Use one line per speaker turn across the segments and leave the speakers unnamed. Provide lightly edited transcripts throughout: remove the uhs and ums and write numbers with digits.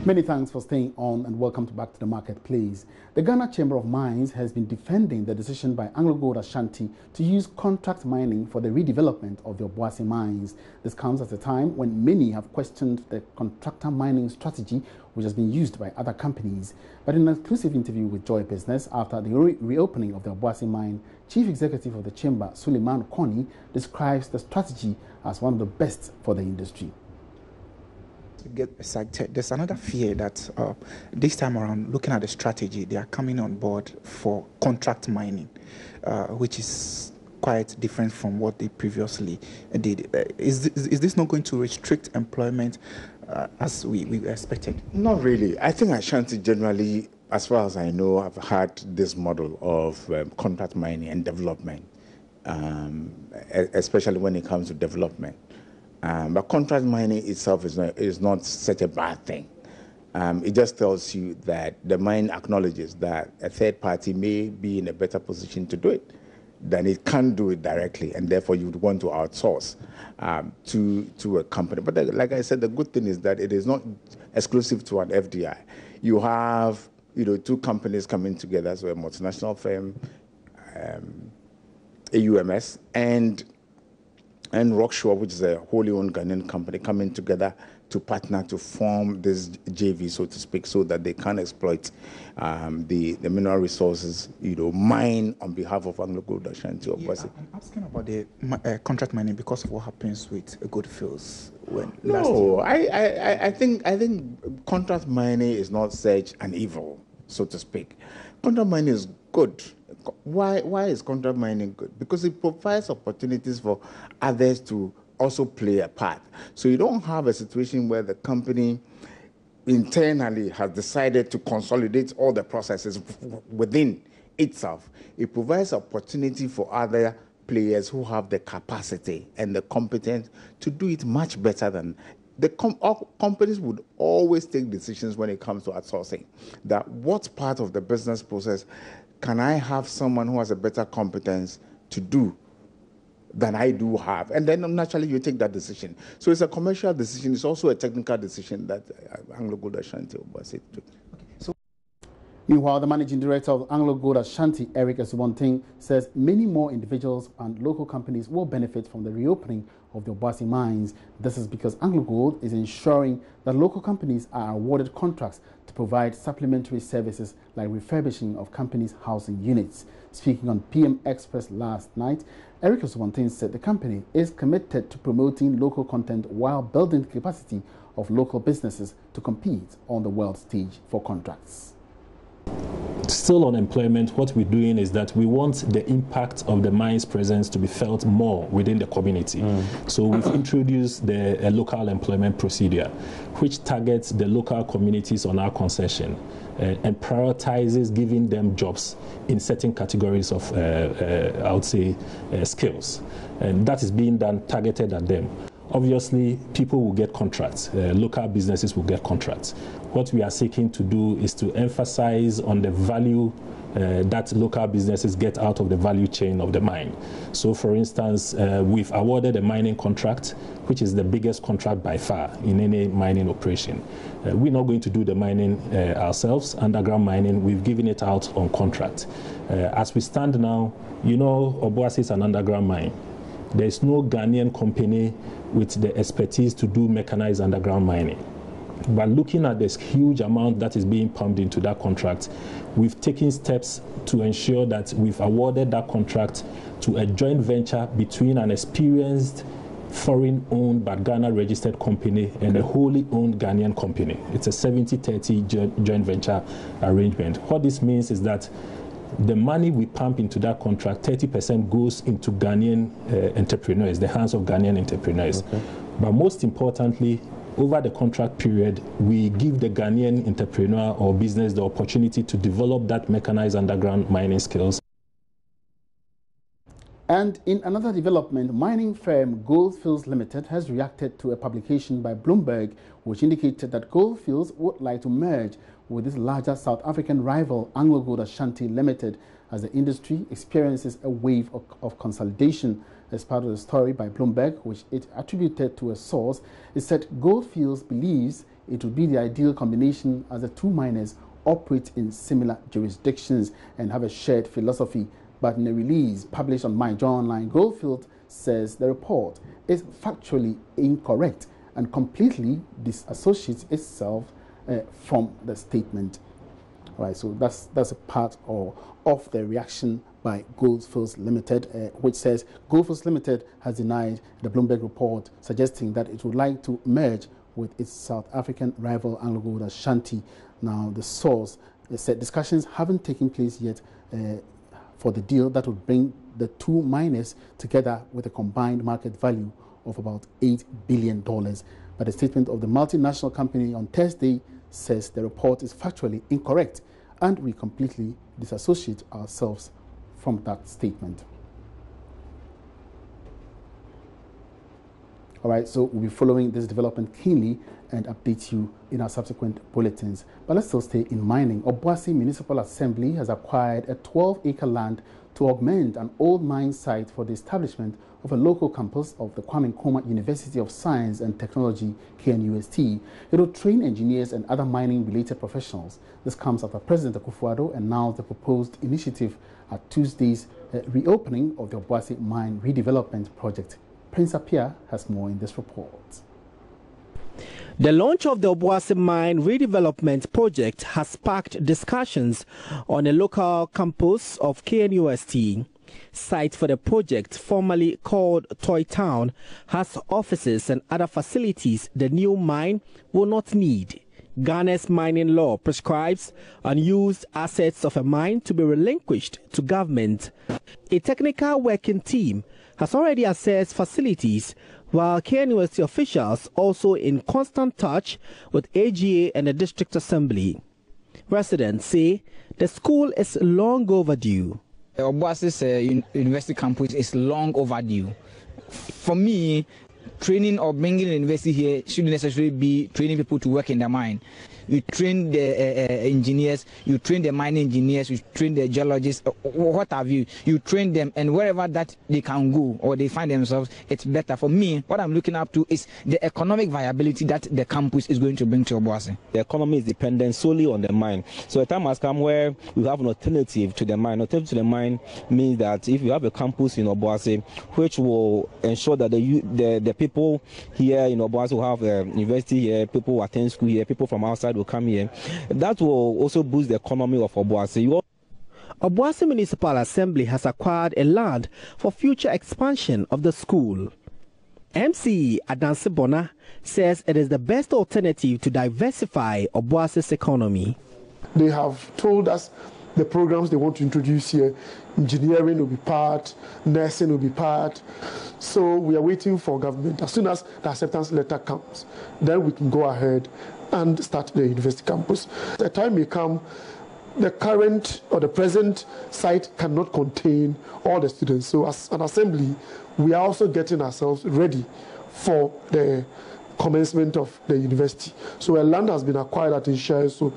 Many thanks for staying on and welcome back to the marketplace. The Ghana Chamber of Mines has been defending the decision by AngloGold Ashanti to use contract mining for the redevelopment of the Obuasi mines. This comes at a time when many have questioned the contractor mining strategy which has been used by other companies. But in an exclusive interview with Joy Business after the reopening of the Obuasi mine, Chief Executive of the Chamber, Suleiman Koni, describes the strategy as one of the best for the industry.
Get excited. There's another fear that this time around, looking at the strategy, they are coming on board for contract mining, which is quite different from what they previously did. Is this not going to restrict employment as we expected?
Not really. I think Ashanti generally, as far as I know, have had this model of contract mining and development, especially when it comes to development. But contract mining itself is not such a bad thing. It just tells you that the mine acknowledges that a third party may be in a better position to do it than it can do it directly, and therefore you would want to outsource to a company. But like I said, the good thing is that it is not exclusive to an FDI. You have two companies coming together, so a multinational firm, AUMS, and Rockshore, which is a wholly owned Ghanaian company, coming together to partner to form this JV, so to speak, so that they can exploit the mineral resources, mine on behalf of AngloGold Ashanti.
I'm asking about the contract mining because of what happens with Goldfields when
I think contract mining is not such an evil, so to speak. Contract mining is good. Why is contract mining good? Because it provides opportunities for others to also play a part. So you don't have a situation where the company internally has decided to consolidate all the processes within itself. It provides opportunity for other players who have the capacity and the competence to do it much better than companies would always take decisions when it comes to outsourcing. That what part of the business process can I have someone who has a better competence to do than I do have? And then naturally you take that decision. So it's a commercial decision. It's also a technical decision that AngloGold Ashanti took.
Meanwhile, the managing director of AngloGold Ashanti, Eric Esubontin, says many more individuals and local companies will benefit from the reopening of the Obuasi mines. This is because AngloGold is ensuring that local companies are awarded contracts to provide supplementary services like refurbishing of companies' housing units. Speaking on PM Express last night, Eric Esubontin said the company is committed to promoting local content while building the capacity of local businesses to compete on the world stage for contracts.
Still on employment, what we're doing is that we want the impact of the mine's presence to be felt more within the community. So we've introduced the local employment procedure, which targets the local communities on our concession and prioritizes giving them jobs in certain categories of, I would say, skills. And that is being done targeted at them. Obviously, people will get contracts. Local businesses will get contracts. What we are seeking to do is to emphasize on the value that local businesses get out of the value chain of the mine. So, for instance, we've awarded a mining contract, which is the biggest contract by far in any mining operation. We're not going to do the mining ourselves, underground mining. We've given it out on contract. As we stand now, Obuasi is an underground mine. There is no Ghanaian company with the expertise to do mechanized underground mining. But looking at this huge amount that is being pumped into that contract, we've taken steps to ensure that we've awarded that contract to a joint venture between an experienced foreign-owned but Ghana-registered company and a wholly owned Ghanaian company. It's a 70-30 joint venture arrangement. What this means is that the money we pump into that contract, 30% goes into Ghanaian entrepreneurs, the hands of Ghanaian entrepreneurs. But most importantly, over the contract period, we give the Ghanaian entrepreneur or business the opportunity to develop that mechanized underground mining skills.
And in another development, mining firm Goldfields Limited has reacted to a publication by Bloomberg, which indicated that Goldfields would like to merge with its larger South African rival AngloGold Ashanti Limited as the industry experiences a wave of consolidation. As part of the story by Bloomberg, which it attributed to a source, it said Goldfields believes it would be the ideal combination as the two miners operate in similar jurisdictions and have a shared philosophy. But in a release published on MyJoy Online, Goldfields says the report is factually incorrect and completely disassociates itself from the statement. All right, so that's a part of the reaction by Goldfields Limited, which says Goldfields Limited has denied the Bloomberg report, suggesting that it would like to merge with its South African rival AngloGold Ashanti. Now, the source said discussions haven't taken place yet for the deal that would bring the two miners together with a combined market value of about $8 billion. But the statement of the multinational company on Thursday says the report is factually incorrect, and we completely disassociate ourselves from that statement. All right, so we'll be following this development keenly and update you in our subsequent bulletins. But let's still stay in mining. Obuasi Municipal Assembly has acquired a 12-acre land to augment an old mine site for the establishment of a local campus of the Kwame Nkrumah University of Science and Technology, KNUST. It will train engineers and other mining-related professionals. This comes after President Akufo-Addo announced the proposed initiative at Tuesday's reopening of the Obuasi Mine Redevelopment Project. Prince Apia has more in this report.
The launch of the Obuasi Mine Redevelopment Project has sparked discussions on a local campus of KNUST. Site for the project, formerly called Toy Town, has offices and other facilities the new mine will not need. Ghana's mining law prescribes unused assets of a mine to be relinquished to government. A technical working team has already assessed facilities, while KNUST officials also in constant touch with AGA and the District Assembly. Residents say the school is long overdue.
Obuasi's university campus is long overdue. For me, training or bringing a university here shouldn't necessarily be training people to work in the mine. You train the engineers, you train the mining engineers, you train the geologists, what have you. You train them, and wherever that they can go or they find themselves, it's better. For me, what I'm looking up to is the economic viability that the campus is going to bring to Obuasi.
The economy is dependent solely on the mine. So a time has come where we have an alternative to the mine. Alternative to the mine means that if you have a campus in Obuasi, which will ensure that the people here in Obuasi will have a university here, people who attend school here, people from outside will come here. That will also boost the economy of Obuasi.
Obuasi Municipal Assembly has acquired a land for future expansion of the school. MCE Adanse Bona says it is the best alternative to diversify Obuasi's economy.
They have told us the programs they want to introduce here. Engineering will be part, nursing will be part. So we are waiting for government. As soon as the acceptance letter comes, then we can go ahead and start the university campus. The time may come, the current or the present site cannot contain all the students. So as an assembly, we are also getting ourselves ready for the commencement of the university. So a land has been acquired at Inshae, so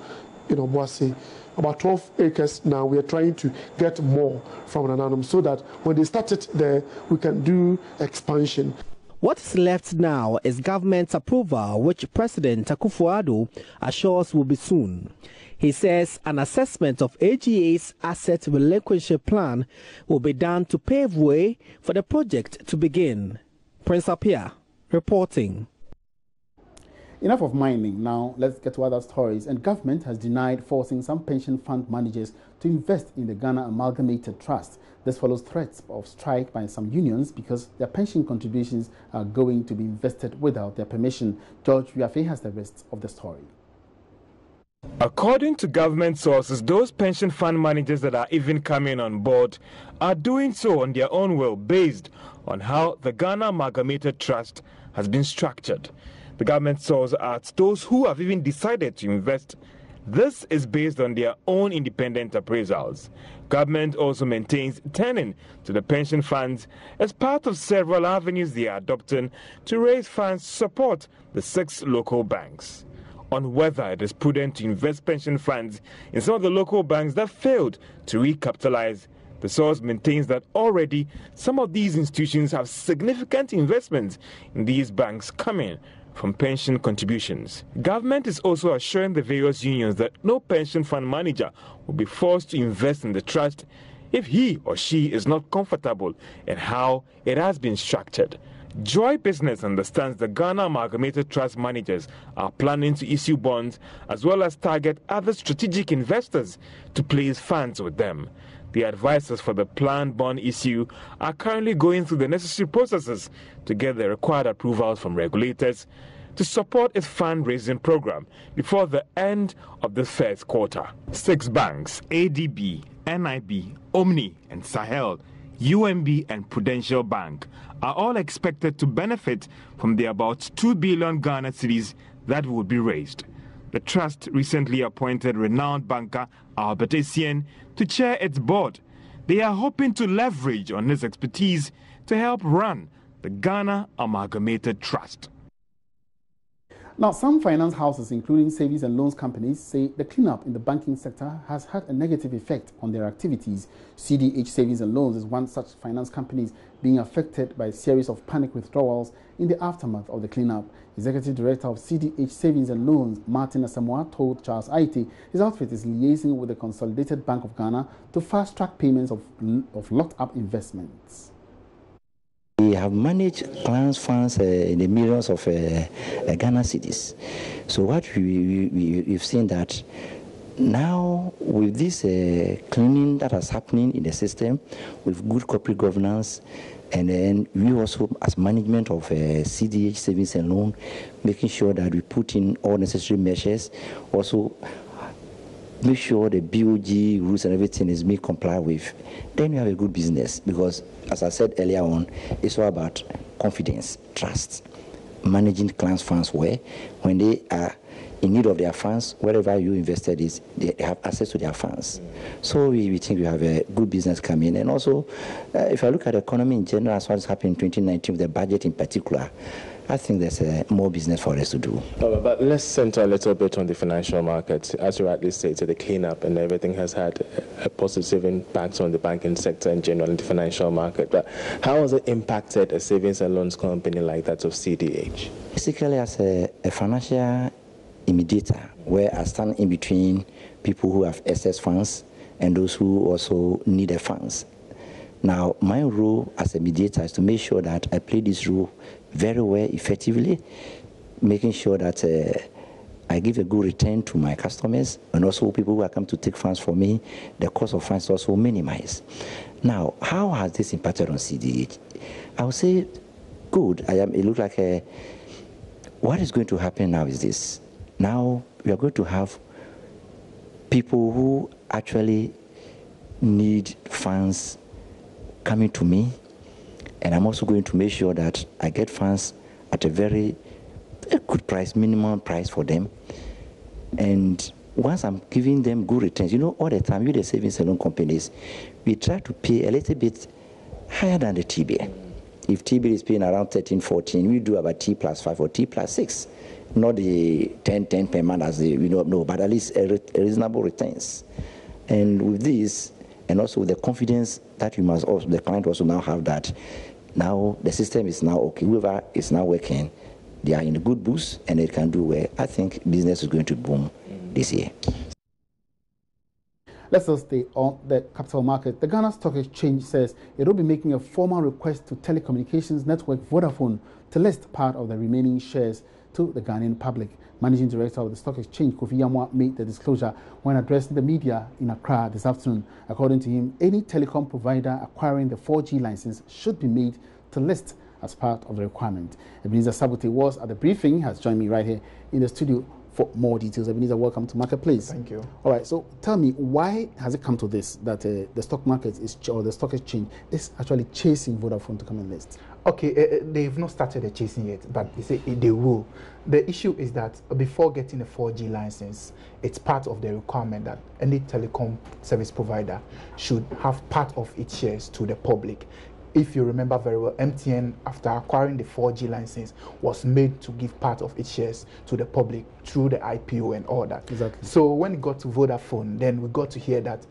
in Obuasi, about 12 acres now. We are trying to get more from Nananum so that when they start it there, we can do expansion.
What is left now is government approval, which President Akufo-Addo assures will be soon. He says an assessment of AGA's asset relinquishment plan will be done to pave way for the project to begin. Prince Apia reporting.
Enough of mining. Now let's get to other stories. And government has denied forcing some pension fund managers to invest in the Ghana Amalgamated Trust. This follows threats of strike by some unions because their pension contributions are going to be invested without their permission. George Riafe has the rest of the story.
According to government sources, those pension fund managers that are even coming on board are doing so on their own will, based on how the Ghana Amalgamated Trust has been structured. The government source adds those who have even decided to invest. This is based on their own independent appraisals. Government also maintains turning to the pension funds as part of several avenues they are adopting to raise funds to support the 6 local banks. On whether it is prudent to invest pension funds in some of the local banks that failed to recapitalize, The source maintains that already some of these institutions have significant investments in these banks coming from pension contributions. Government is also assuring the various unions that no pension fund manager will be forced to invest in the trust if he or she is not comfortable in how it has been structured. Joy Business understands the Ghana Amalgamated Trust managers are planning to issue bonds as well as target other strategic investors to place funds with them. The advisors for the planned bond issue are currently going through the necessary processes to get the required approvals from regulators to support its fundraising program before the end of the first quarter. 6 banks, ADB, NIB, Omni and Sahel, UMB and Prudential Bank, are all expected to benefit from the about 2 billion Ghana cedis that will be raised. The trust recently appointed renowned banker Albert Essien to chair its board. They are hoping to leverage on his expertise to help run the Ghana Amalgamated Trust.
Now, some finance houses, including savings and loans companies, say the cleanup in the banking sector has had a negative effect on their activities. CDH Savings and Loans is one such finance company being affected by a series of panic withdrawals in the aftermath of the cleanup. Executive Director of CDH Savings and Loans, Martin Asamoah, told Charles Aite his outfit is liaising with the Consolidated Bank of Ghana to fast-track payments of locked-up investments.
We have managed clients' funds in the millions of Ghana cedis. So what we've seen that now with this cleaning that is happening in the system, with good corporate governance, and then we also, as management of CDH Savings and Loan, making sure that we put in all necessary measures, also make sure the BOG rules and everything is being complied with, then you have a good business. Because, as I said earlier on, it's all about confidence, trust, managing clients' funds well. When they are in need of their funds, wherever you invested is, they have access to their funds. So we think we have a good business coming. And also, if I look at the economy in general, as what has happened in 2019, with the budget in particular, I think there's more business for us to do.
But let's center a little bit on the financial market. As you rightly stated, the cleanup and everything has had a positive impact on the banking sector in general and the financial market. But how has it impacted a savings and loans company like that of CDH?
Basically, as a financial intermediator, where I stand in between people who have excess funds and those who also need the funds. Now, my role as a mediator is to make sure that I play this role very well, effectively, making sure that I give a good return to my customers and also people who are come to take funds from me, the cost of funds also minimized. Now, how has this impacted on CDH? I would say good. It looks like what is going to happen now is this. Now, we are going to have people who actually need funds coming to me, and I'm also going to make sure that I get funds at a very good price, minimum price for them. And once I'm giving them good returns, you know, all the time, with the savings and loan companies, we try to pay a little bit higher than the TB. If TB is paying around 13, 14, we do about T plus 5 or T plus 6. Not the 10 per month as we don't know, but at least a reasonable returns. And with this, and also with the confidence that you must also, the client also now have that now the system is now okay, whoever is now working, they are in a good boost and they can do well. I think business is going to boom this year.
Let's also stay on the capital market. The Ghana Stock Exchange says it will be making a formal request to telecommunications network Vodafone to list part of the remaining shares to the Ghanaian public. Managing Director of the Stock Exchange, Kofi Yamwa, made the disclosure when addressing the media in Accra this afternoon. According to him, any telecom provider acquiring the 4G license should be made to list as part of the requirement. Ebenezer Sabote was at the briefing, has joined me right here in the studio for more details. Ebenezer, welcome to Marketplace.
Thank you.
All right, so tell me, why has it come to this, that the stock market is, or the stock exchange is actually chasing Vodafone to come and list?
Okay, they've not started the chasing yet, but they say they will. The issue is that before getting a 4G license, it's part of the requirement that any telecom service provider should have part of its shares to the public. if you remember very well, MTN, after acquiring the 4G license, was made to give part of its shares to the public through the IPO and all that.
Exactly.
So when it got to Vodafone, then we got to hear that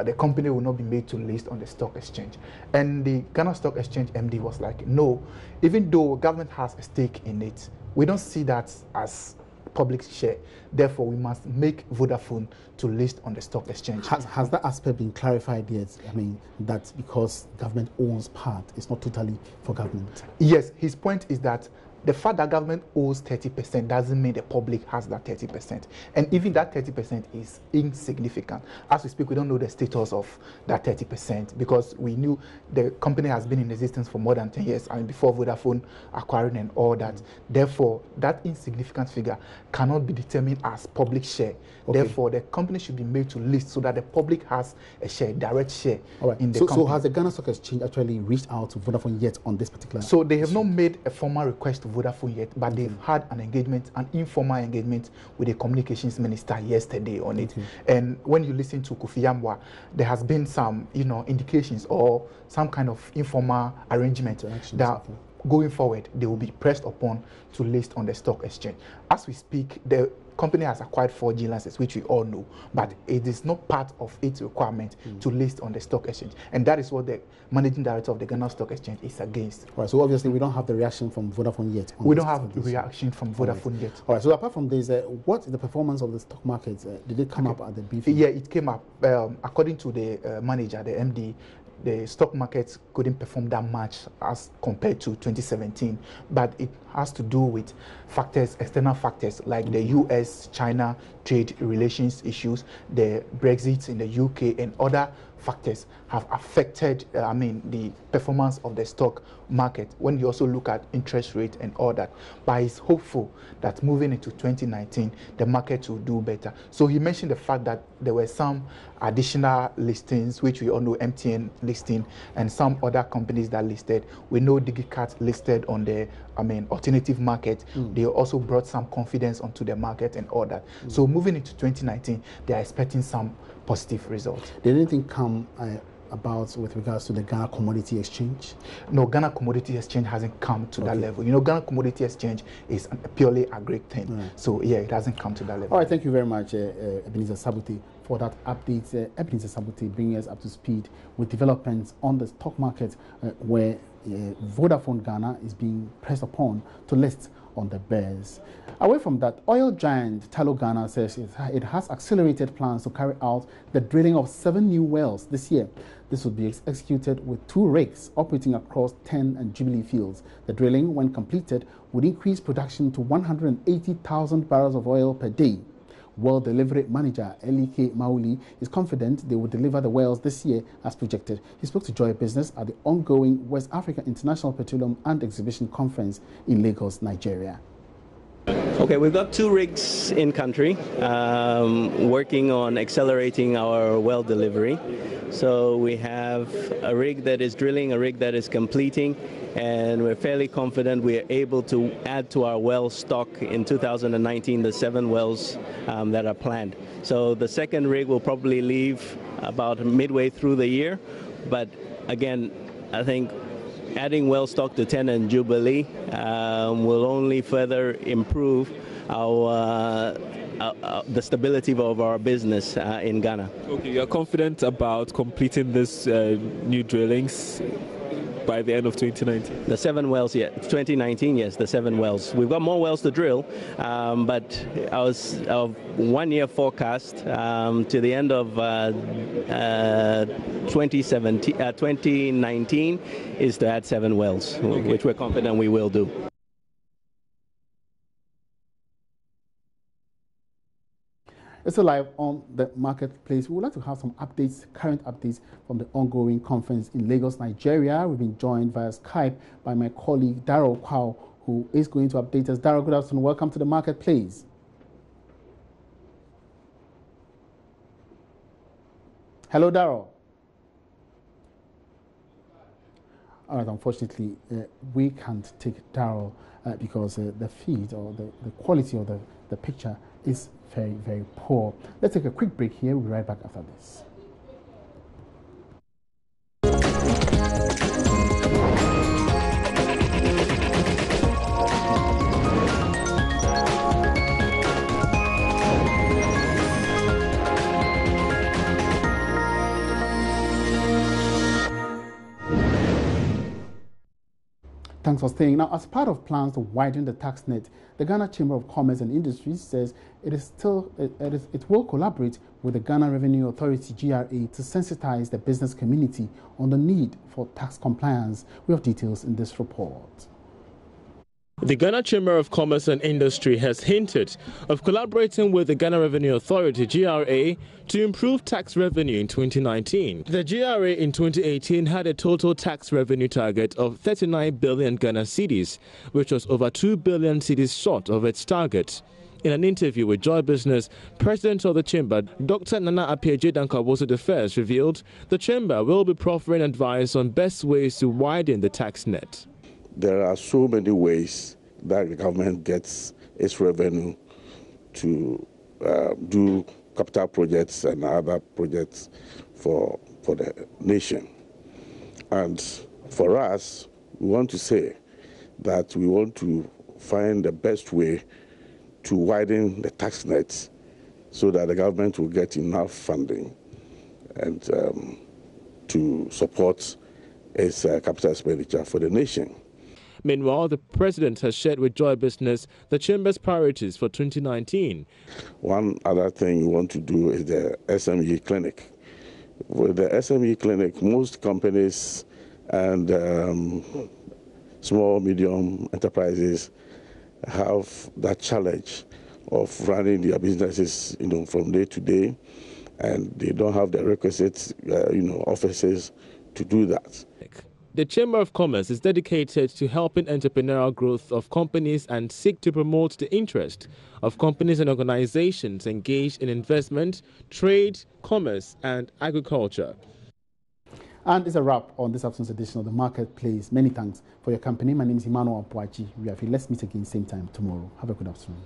the company will not be made to list on the stock exchange. And the Ghana Stock Exchange MD was like, no, even though government has a stake in it, we don't see that as public share. Therefore, we must make Vodafone to list on the stock exchange.
Has that aspect been clarified yet? I mean, that because government owns part, it's not totally for government.
Yes, his point is that the fact that government owes 30% doesn't mean the public has that 30%. And even that 30% is insignificant. As we speak, we don't know the status of that 30% because we knew the company has been in existence for more than 10 years, I mean, before Vodafone acquiring and all that. Therefore, that insignificant figure cannot be determined as public share. Okay. Therefore, the company should be made to list so that the public has a share, direct share in the company.
So has the Ghana Stock Exchange actually reached out to Vodafone yet on this particular
So they have not made a formal request to Vodafone yet, but they've had an engagement, an informal engagement with the communications minister yesterday on it. And when you listen to Kofi Yamwa, there has been some, indications or some kind of informal arrangement that going forward they will be pressed upon to list on the stock exchange. As we speak, the company has acquired 4G licenses, which we all know, but it is not part of its requirement to list on the stock exchange. And that is what the managing director of the Ghana Stock Exchange is against.
Right, so obviously we don't have the reaction from Vodafone yet.
We don't have the reaction from Vodafone yet.
All right, so apart from this, what is the performance of the stock market? Did it come up at the briefing?
Yeah, it came up. According to the manager, the MD, the stock market couldn't perform that much as compared to 2017, but it has to do with factors, external factors like the US-China trade relations issues, the Brexit in the UK, and other factors have affected, the performance of the stock market when you also look at interest rate and all that. But he's hopeful that moving into 2019, the market will do better. So he mentioned the fact that there were some additional listings, which we all know, MTN listing, and some other companies that listed. We know DigiCat listed on the alternative market. They also brought some confidence onto the market and all that. So moving into 2019, they are expecting some positive results.
Did anything come about with regards to the Ghana Commodity Exchange?
No, Ghana Commodity Exchange hasn't come to that level. Ghana Commodity Exchange is a purely agri thing. So yeah, it hasn't come to that level.
All right, thank you very much, Ebenezer Sabuti, for that update. Ebenezer Sabuti bringing us up to speed with developments on the stock market where Vodafone Ghana is being pressed upon to list on the bears. Away from that, oil giant Tullow Ghana says it has accelerated plans to carry out the drilling of 7 new wells this year. This would be executed with 2 rigs operating across 10 and Jubilee fields. The drilling, when completed, would increase production to 180,000 barrels of oil per day. Well Delivery Manager Elike Mauli is confident they will deliver the wells this year as projected. He spoke to Joy Business at the ongoing West Africa International Petroleum and Exhibition Conference in Lagos, Nigeria.
Okay, we've got 2 rigs in country working on accelerating our well delivery. So we have a rig that is drilling, a rig that is completing, and we're fairly confident we are able to add to our well stock in 2019 the 7 wells that are planned. So the second rig will probably leave about midway through the year, but again, I think adding well stock to 10 and Jubilee will only further improve the stability of our business in Ghana.
Okay, you're confident about completing this new drillings by the end of 2019?
The 7 wells, yeah. 2019, yes, the 7 wells. We've got more wells to drill, but our 1-year forecast to the end of 2019 is to add 7 wells, which we're confident we will do.
It's live on the marketplace. We would like to have some updates, current updates from the ongoing conference in Lagos, Nigeria. We've been joined via Skype by my colleague Darrell Kwao, who is going to update us. Darrell, good afternoon. Welcome to the marketplace. Hello, Darrell. All right, unfortunately, we can't take Darrell because the feed or the quality of the picture is very, very poor. Let's take a quick break here. We'll be right back after this. Thanks for staying. Now, as part of plans to widen the tax net, the Ghana Chamber of Commerce and Industry says it will collaborate with the Ghana Revenue Authority (GRA) to sensitize the business community on the need for tax compliance. We have details in this report.
The Ghana Chamber of Commerce and Industry has hinted of collaborating with the Ghana Revenue Authority (GRA) to improve tax revenue in 2019. The GRA in 2018 had a total tax revenue target of 39 billion Ghana cedis, which was over 2 billion cedis short of its target. In an interview with Joy Business, President of the Chamber, Dr. Nana Appiagyei Dankwa-Boso I revealed the Chamber will be proffering advice on best ways to widen the tax net.
There are so many ways that the government gets its revenue to do capital projects and other projects for the nation. And for us, we want to say that we want to find the best way to widen the tax net so that the government will get enough funding and to support its capital expenditure for the nation.
Meanwhile, the President has shared with Joy Business the Chamber's priorities for 2019.
One other thing we want to do is the SME clinic. With the SME clinic, most companies and small, medium enterprises have that challenge of running their businesses, from day to day, and they don't have the requisite, offices to do that.
The Chamber of Commerce is dedicated to helping entrepreneurial growth of companies and seek to promote the interest of companies and organizations engaged in investment, trade, commerce, and agriculture.
And it's a wrap on this afternoon's edition of The Marketplace. Many thanks for your company. My name is Emmanuel Appiagyei. Let's meet again same time tomorrow. Have a good afternoon.